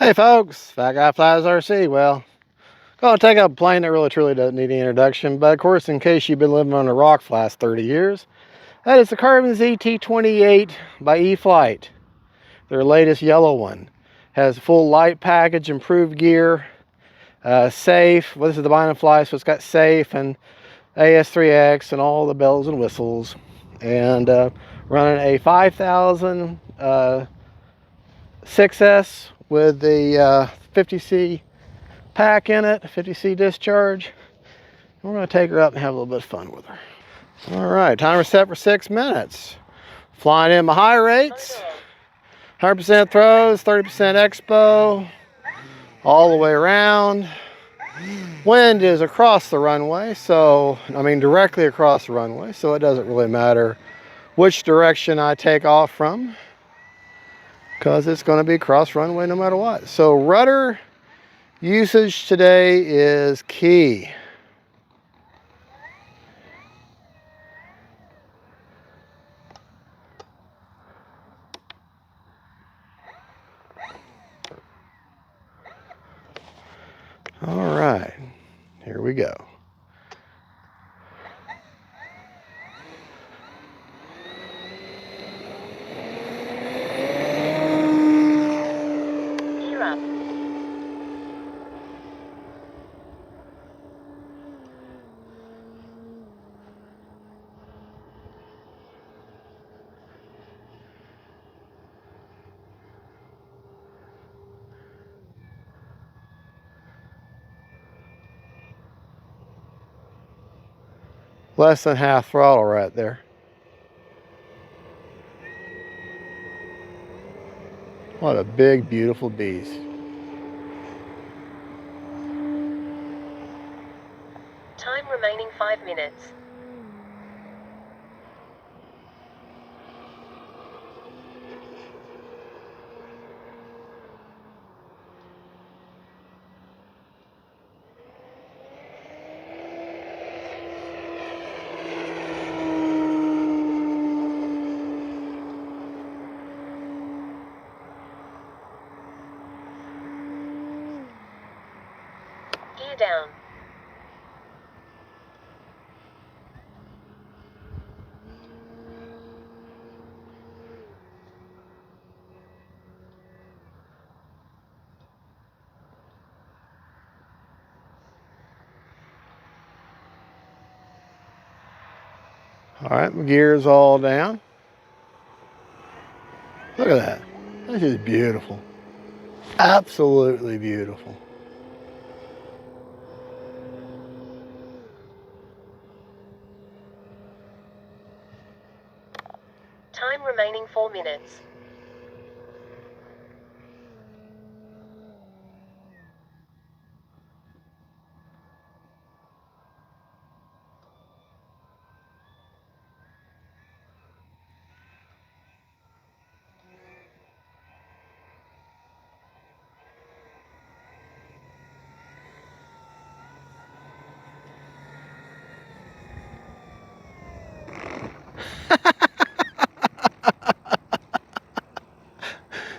Hey folks, Fat Guy Flies RC. Well, gonna take up a plane that really truly doesn't need any introduction, but of course, in case you've been living on a rock for the last 30 years, that is the Carbon Z T-28 by E-flite. Their latest yellow one. Has full light package, improved gear, safe. Well, this is the bind and fly, so it's got safe and AS3X and all the bells and whistles. And running a 5000 6S with the 50C pack in it, 50C discharge. And we're going to take her up and have a little bit of fun with her. All right, timer set for 6 minutes. Flying in my high rates, 100% throws, 30% expo, all the way around. Wind is across the runway, so, directly across the runway, so it doesn't really matter which direction I take off from, because it's going to be cross runway no matter what. So rudder usage today is key. All right, here we go. Less than half throttle right there. What a big, beautiful beast. Time remaining 5 minutes. Gear down. All right, my gear's all down. Look at that. This is beautiful. Absolutely beautiful. Time remaining 4 minutes.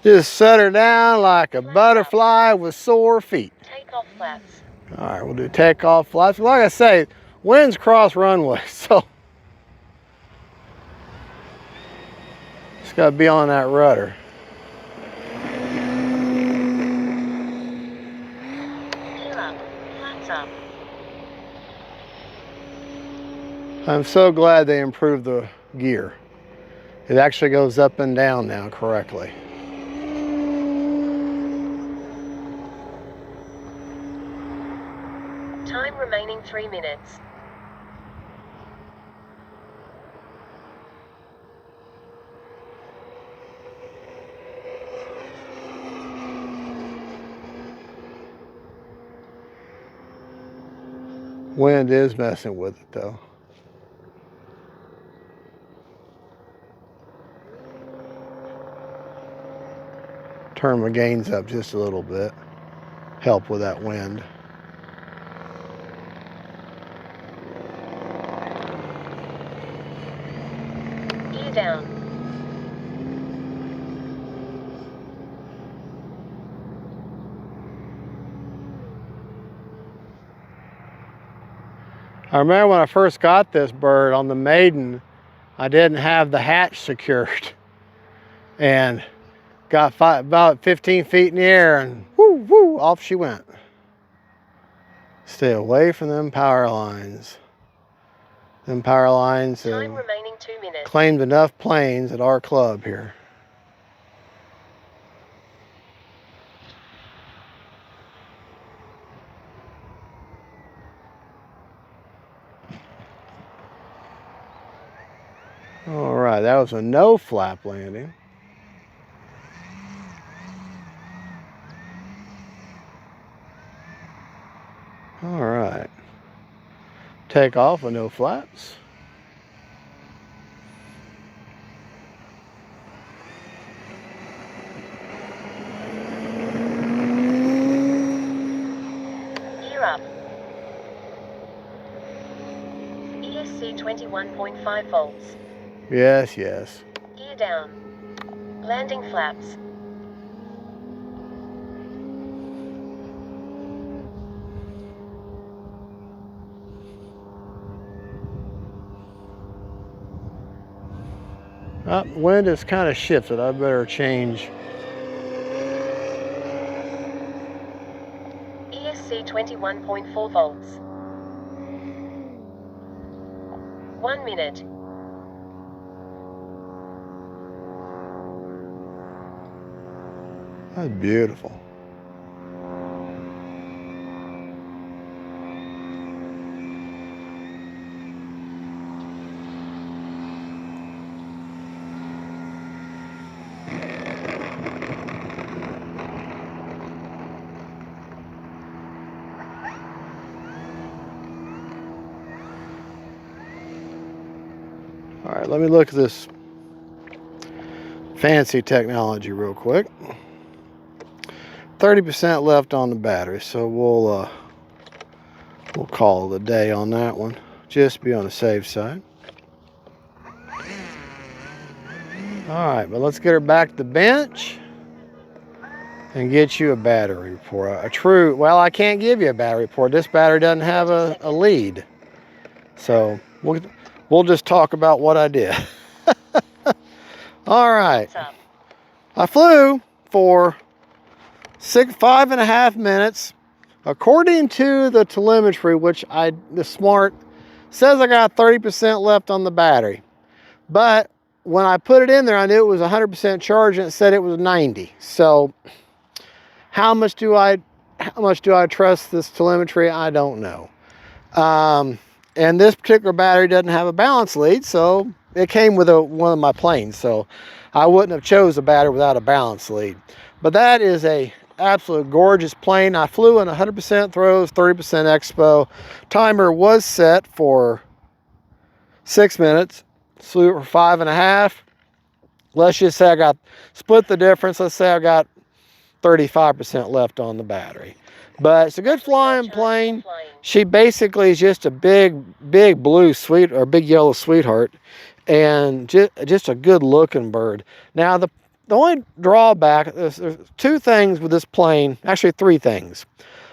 Just set her down like a butterfly with sore feet. Takeoff flaps. All right, we'll do takeoff flaps. Like I say, wind's cross runway, so just got to be on that rudder. Gear up. Flaps up. I'm so glad they improved the gear. It actually goes up and down now correctly. Time remaining 3 minutes. Wind is messing with it though. Turn my gains up just a little bit. Help with that wind. Gear down. I remember when I first got this bird on the maiden, I didn't have the hatch secured. And got about 15 feet in the air and whoo, whoo, off she went. Stay away from them power lines. Them power lines Time remaining 2 minutes. claimed enough planes at our club here. All right, that was a no flap landing. All right. Take off with no flaps. Gear up. ESC 21.5 volts. Yes, yes. Gear down. Landing flaps. Wind has kind of shifted. I better change. ESC 21.4 volts. 1 minute. That's beautiful. All right, let me look at this fancy technology real quick. 30% left on the battery, so we'll call it a day on that one. Just be on the safe side. All right, but let's get her back to the bench and get you a battery report. A true, well, I can't give you a battery report. This battery doesn't have a lead. So we'll just talk about what I did. All right. I flew for 5.5 minutes. According to the telemetry, which the smart says I got 30% left on the battery. But when I put it in there, I knew it was 100% charged and it said it was 90. So how much do I trust this telemetry? I don't know. And this particular battery doesn't have a balance lead, so it came with one of my planes. So I wouldn't have chose a battery without a balance lead. But that is a absolute gorgeous plane. I flew in 100% throws, 30% expo. Timer was set for 6 minutes. Flew for 5.5. Let's just say I got split the difference. Let's say I got 35% left on the battery. But it's a good flying plane. She basically is just a big blue big yellow sweetheart, and just a good looking bird. Now the only drawback, there's 2 things with this plane, actually 3 things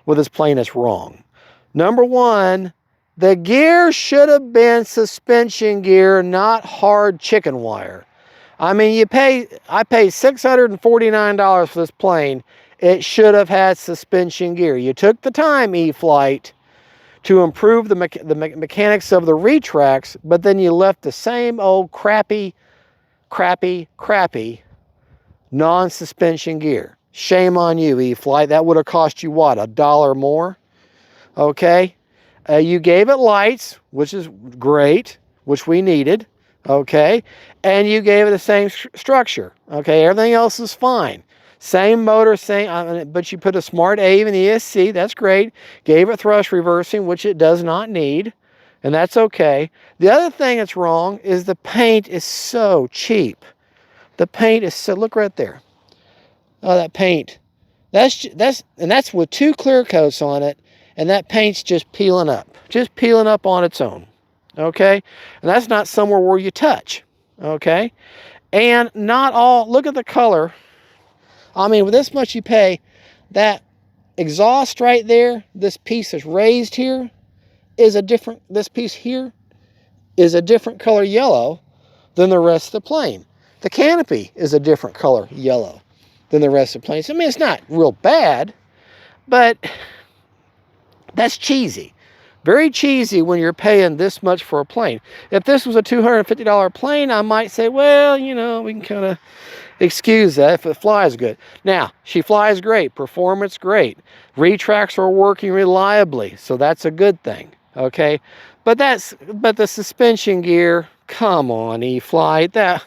with this plane that's wrong. Number 1, the gear should have been suspension gear, not hard chicken wire. I mean, I paid $649 for this plane. It should have had suspension gear. You took the time, E-flite, to improve the mechanics of the retracts, but then you left the same old crappy non-suspension gear. Shame on you, E-flite. That would have cost you, what, $1 more? Okay? You gave it lights, which is great, which we needed. Okay? And you gave it the same structure. Okay? Everything else is fine. Same motor, but you put a smart AVE in the ESC. That's great. Gave it thrust reversing, which it does not need. And that's okay. The other thing that's wrong is the paint is so cheap. The paint is so, look right there. Oh, that paint. That's with 2 clear coats on it, and that paint's just peeling up on its own. Okay? And that's not somewhere where you touch. Okay? And not all, look at the color. I mean, with this much you pay, that exhaust right there, this piece is raised here, is a different, this piece here is a different color yellow than the rest of the plane. The canopy is a different color yellow than the rest of the plane. So, I mean, it's not real bad, but that's cheesy. Very cheesy when you're paying this much for a plane. If this was a $250 plane, I might say, well, you know, we can kind of excuse that if it flies good. Now, she flies great, performance great. Retracts are working reliably, so that's a good thing, okay? But the suspension gear, come on, E-flite, that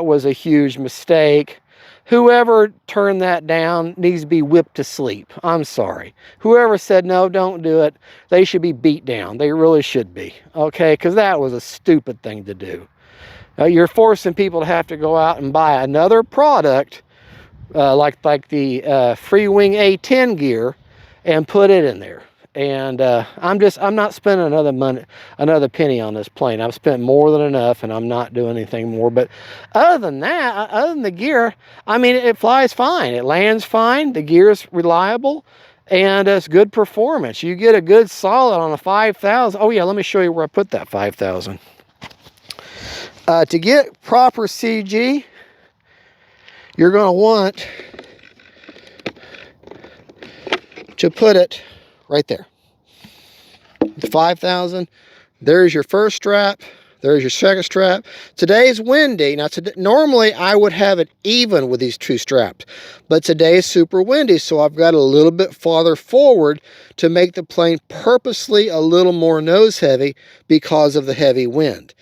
was a huge mistake. Whoever turned that down needs to be whipped to sleep. I'm sorry. Whoever said, no, don't do it, they should be beat down. They really should be, okay? Because that was a stupid thing to do. You're forcing people to have to go out and buy another product, like the Free Wing A10 gear, and put it in there. And I'm not spending another penny on this plane. I've spent more than enough, and I'm not doing anything more. But other than that, other than the gear, I mean, it flies fine. It lands fine. The gear's reliable, and it's good performance. You get a good solid on a 5,000. Oh yeah, let me show you where I put that 5,000. To get proper CG, you're going to want to put it right there. The 5,000. There's your first strap. There's your second strap. Today's windy. Now, normally I would have it even with these two straps, but today is super windy, so I've got a little bit farther forward to make the plane purposely a little more nose heavy because of the heavy wind.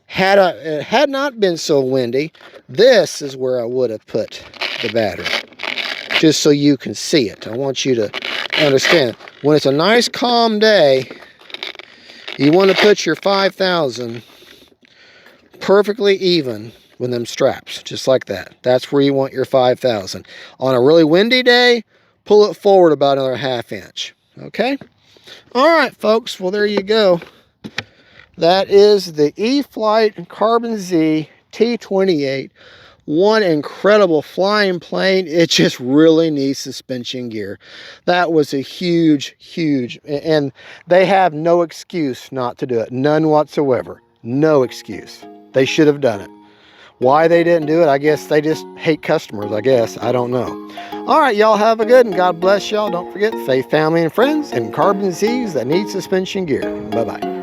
Had it had not been so windy, this is where I would have put the battery, just so you can see it. I want you to understand, when it's a nice calm day, you want to put your 5,000 perfectly even with them straps, just like that. That's where you want your 5,000. On a really windy day, pull it forward about another ½ inch, okay? All right, folks, well, there you go. That is the E-flite Carbon Z T-28. One incredible flying plane. It just really needs suspension gear. That was a huge, and they have no excuse not to do it. None whatsoever. No excuse. They should have done it. Why they didn't do it, I guess they just hate customers, I guess. I don't know. All right, y'all have a good one. God bless y'all. Don't forget, faith, family, and friends, and Carbon Z's that need suspension gear. Bye-bye.